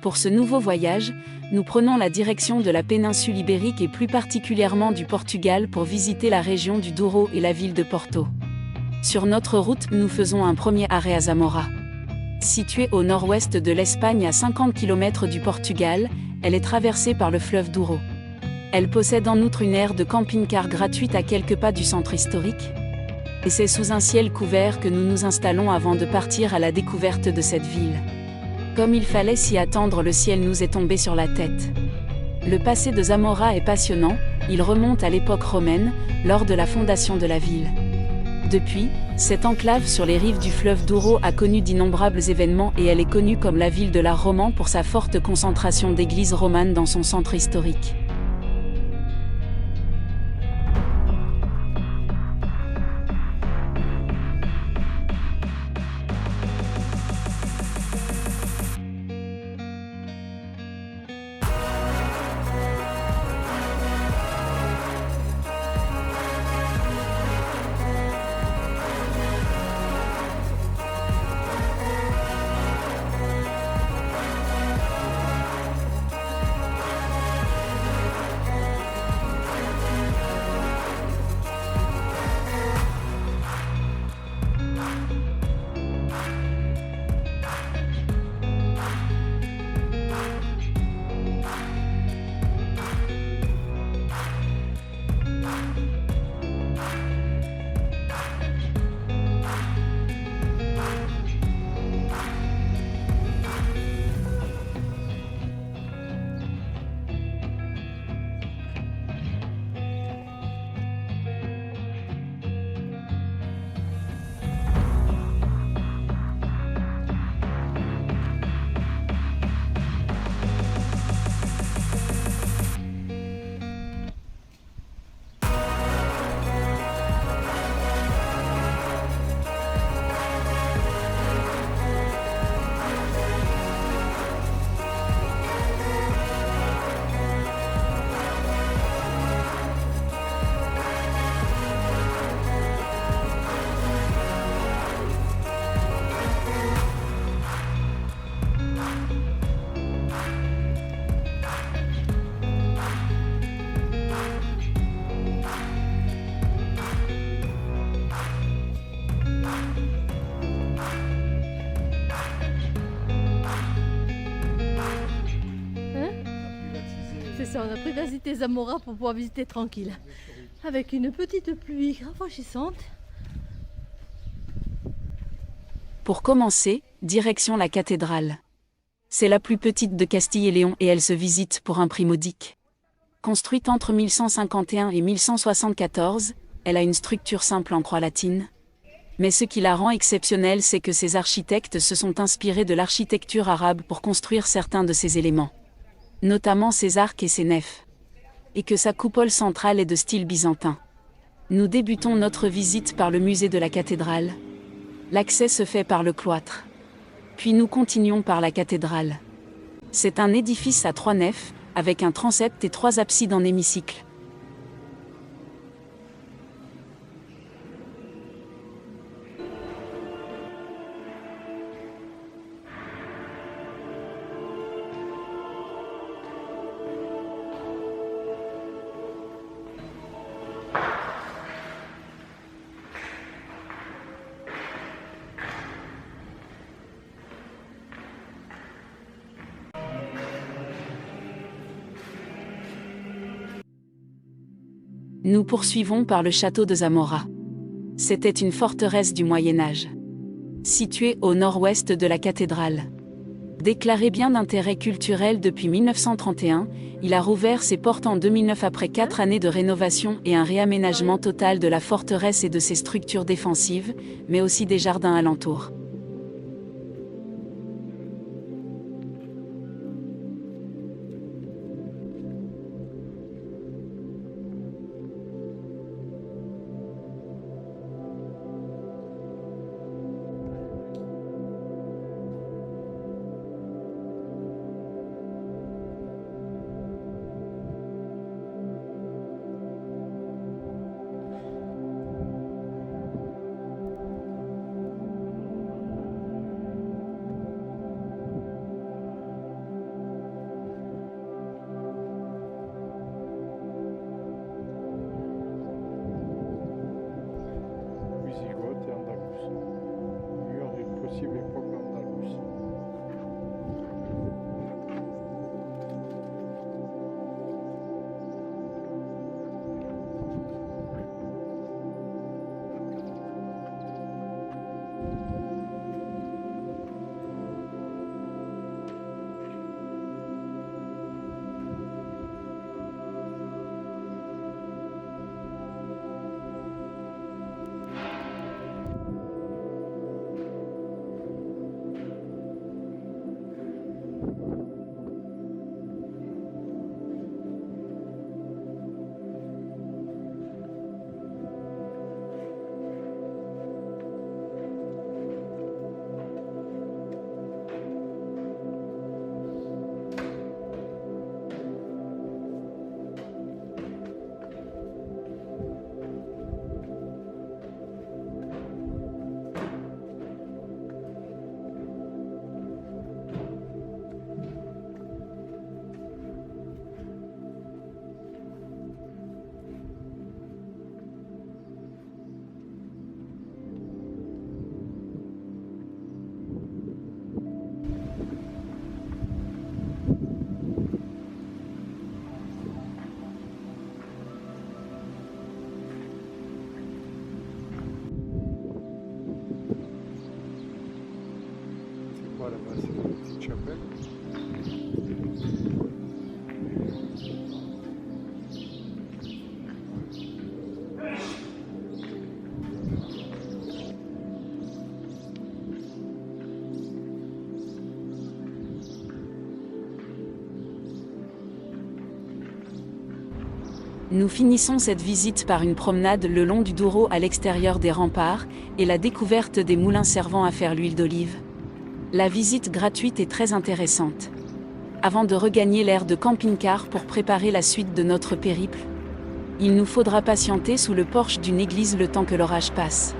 Pour ce nouveau voyage, nous prenons la direction de la péninsule ibérique et plus particulièrement du Portugal pour visiter la région du Douro et la ville de Porto. Sur notre route, nous faisons un premier arrêt à Zamora. Située au nord-ouest de l'Espagne à 50 km du Portugal, elle est traversée par le fleuve Douro. Elle possède en outre une aire de camping-car gratuite à quelques pas du centre historique. Et c'est sous un ciel couvert que nous nous installons avant de partir à la découverte de cette ville. Comme il fallait s'y attendre, le ciel nous est tombé sur la tête. Le passé de Zamora est passionnant, il remonte à l'époque romaine, lors de la fondation de la ville. Depuis, cette enclave sur les rives du fleuve Douro a connu d'innombrables événements et elle est connue comme la ville de l'art roman pour sa forte concentration d'églises romanes dans son centre historique. C'est ça, on a privatisé Zamora pour pouvoir visiter tranquille. Avec une petite pluie rafraîchissante. Pour commencer, direction la cathédrale. C'est la plus petite de Castille et Léon et elle se visite pour un prix modique. Construite entre 1151 et 1174, elle a une structure simple en croix latine. Mais ce qui la rend exceptionnelle, c'est que ses architectes se sont inspirés de l'architecture arabe pour construire certains de ses éléments, notamment ses arcs et ses nefs, et que sa coupole centrale est de style byzantin. Nous débutons notre visite par le musée de la cathédrale. L'accès se fait par le cloître. Puis nous continuons par la cathédrale. C'est un édifice à 3 nefs, avec un transept et 3 absides en hémicycle. Nous poursuivons par le château de Zamora. C'était une forteresse du Moyen Âge, située au nord-ouest de la cathédrale. Déclaré bien d'intérêt culturel depuis 1931, il a rouvert ses portes en 2009 après 4 années de rénovation et un réaménagement total de la forteresse et de ses structures défensives, mais aussi des jardins alentours. vois là-bas, c'est une petite chapelle. Nous finissons cette visite par une promenade le long du Douro à l'extérieur des remparts, et la découverte des moulins servant à faire l'huile d'olive. La visite gratuite est très intéressante. Avant de regagner l'aire de camping-car pour préparer la suite de notre périple, il nous faudra patienter sous le porche d'une église le temps que l'orage passe.